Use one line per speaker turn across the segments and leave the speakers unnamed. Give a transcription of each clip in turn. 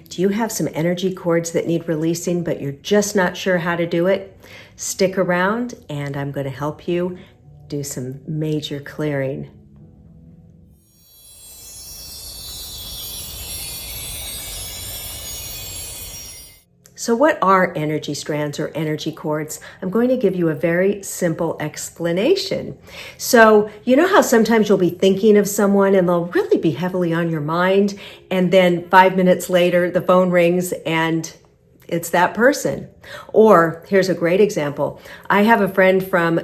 Do you have some energy cords that need releasing, but you're just not sure how to do it? Stick around and I'm going to help you do some major clearing. So what are energy strands or energy cords? I'm going to give you a very simple explanation. So you know how sometimes you'll be thinking of someone and they'll really be heavily on your mind, and then 5 minutes later the phone rings and it's that person. Or here's a great example. I have a friend from,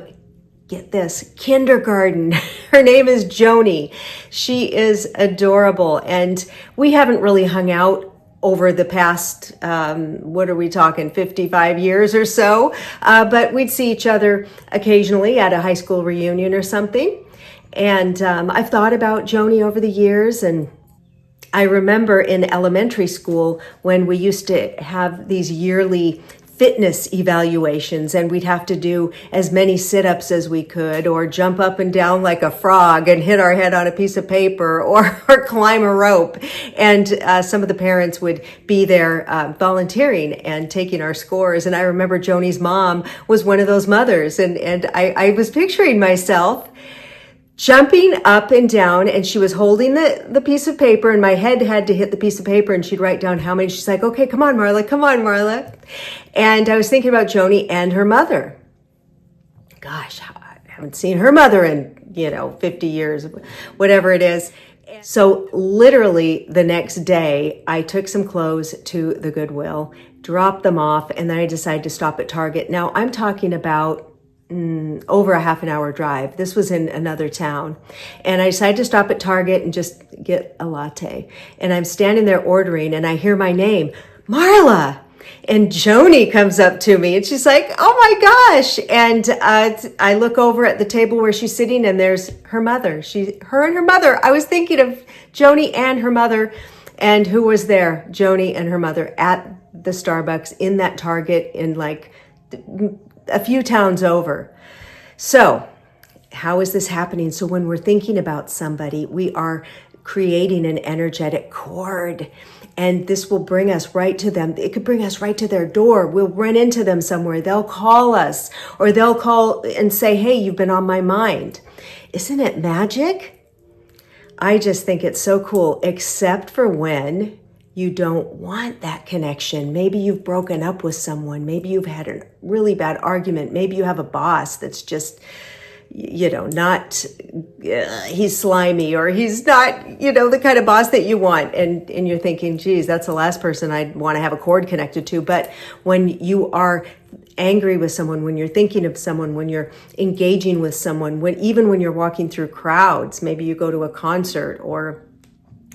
get this, kindergarten. Her name is Joni. She is adorable, and we haven't really hung out over the past, what are we talking, 55 years or so, but we'd see each other occasionally at a high school reunion or something. And I've thought about Joni over the years, and I remember in elementary school when we used to have these yearly fitness evaluations, and we'd have to do as many sit-ups as we could, or jump up and down like a frog and hit our head on a piece of paper, or climb a rope. And some of the parents would be there volunteering and taking our scores. And I remember Joni's mom was one of those mothers, and I was picturing myself jumping up and down, and she was holding the piece of paper, and my head had to hit the piece of paper, and she'd write down how many. She's like, okay, come on, Marla, come on, Marla. And I was thinking about Joni and her mother. Gosh, I haven't seen her mother in, 50 years, whatever it is. So literally the next day, I took some clothes to the Goodwill, dropped them off, and then I decided to stop at Target. Now I'm talking about over a half an hour drive. This was in another town. And I decided to stop at Target and just get a latte. And I'm standing there ordering, and I hear my name, Marla. And Joni comes up to me and she's like, oh my gosh. And I look over at the table where she's sitting, and there's her mother. Her and her mother. I was thinking of Joni and her mother. And who was there? Joni and her mother at the Starbucks in that Target in like a few towns over. So how is this happening? So when we're thinking about somebody, we are creating an energetic cord, and this will bring us right to them. It could bring us right to their door. We'll run into them somewhere. They'll call us, or they'll call and say, hey, you've been on my mind. Isn't it magic? I just think it's so cool, except for when you don't want that connection. Maybe you've broken up with someone. Maybe you've had a really bad argument. Maybe you have a boss that's just, not, he's slimy, or he's not, the kind of boss that you want. And you're thinking, geez, that's the last person I'd want to have a cord connected to. But when you are angry with someone, when you're thinking of someone, when you're engaging with someone, even when you're walking through crowds, maybe you go to a concert or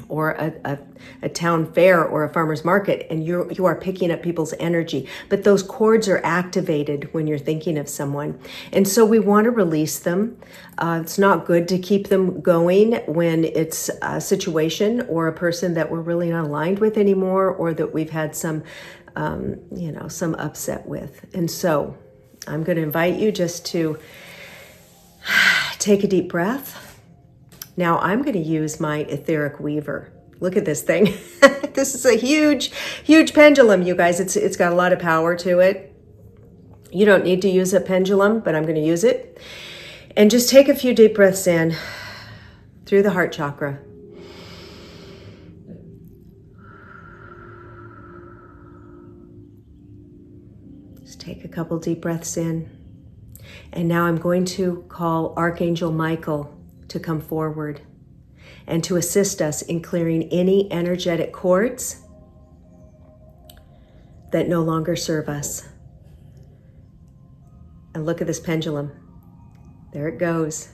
a town fair or a farmer's market, and you are picking up people's energy. But those cords are activated when you're thinking of someone. And so we want to release them. It's not good to keep them going when it's a situation or a person that we're really not aligned with anymore, or that we've had some upset with. And so I'm going to invite you just to take a deep breath. Now I'm going to use my etheric weaver. Look at this thing. This is a huge, huge pendulum, you guys. It's got a lot of power to it. You don't need to use a pendulum, but I'm going to use it. And just take a few deep breaths in through the heart chakra. Just take a couple deep breaths in. And now I'm going to call Archangel Michael to come forward and to assist us in clearing any energetic cords that no longer serve us. And look at this pendulum. There it goes.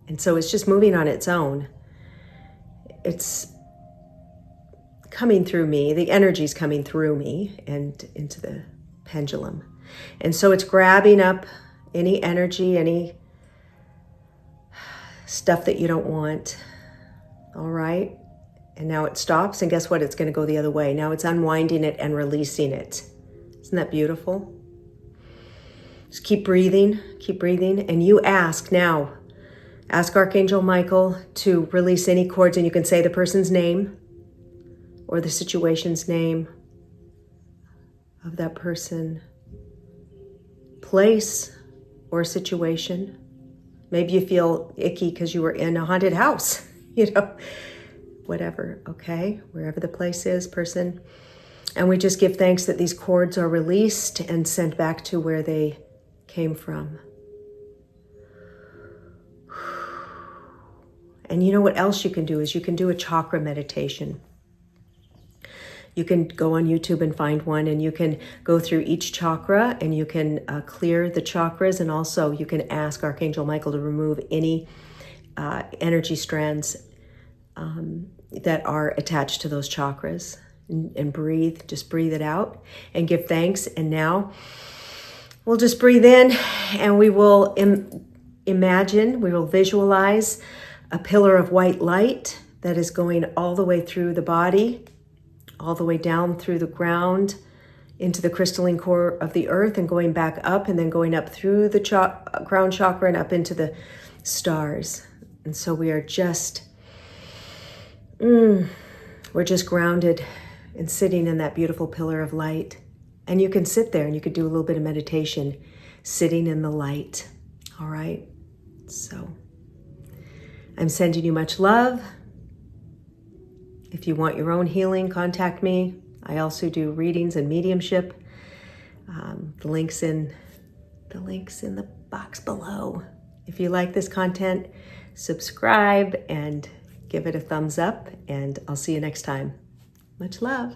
And so it's just moving on its own. It's coming through me. The energy's coming through me and into the pendulum. And so it's grabbing up any energy, any stuff that you don't want. All right. And now it stops, and guess what? It's going to go the other way. Now it's unwinding it and releasing it. Isn't that beautiful? Just keep breathing, and you ask Archangel Michael to release any cords, and you can say the person's name or the situation's name of that person, place, or situation. Maybe you feel icky because you were in a haunted house, whatever, okay? Wherever the place is, person. And we just give thanks that these cords are released and sent back to where they came from. And you know what else you can do is you can do a chakra meditation. You can go on YouTube and find one, and you can go through each chakra, and you can clear the chakras, and also you can ask Archangel Michael to remove any energy strands that are attached to those chakras. And breathe, just breathe it out and give thanks. And now we'll just breathe in, and we will imagine, we will visualize a pillar of white light that is going all the way through the body, all the way down through the ground into the crystalline core of the earth, and going back up, and then going up through the crown chakra and up into the stars. And so we are just, we're just grounded and sitting in that beautiful pillar of light. And you can sit there and you could do a little bit of meditation sitting in the light. All right. So I'm sending you much love. If you want your own healing, contact me. I also do readings and mediumship. The links in the box below. If you like this content, subscribe and give it a thumbs up, and I'll see you next time. Much love.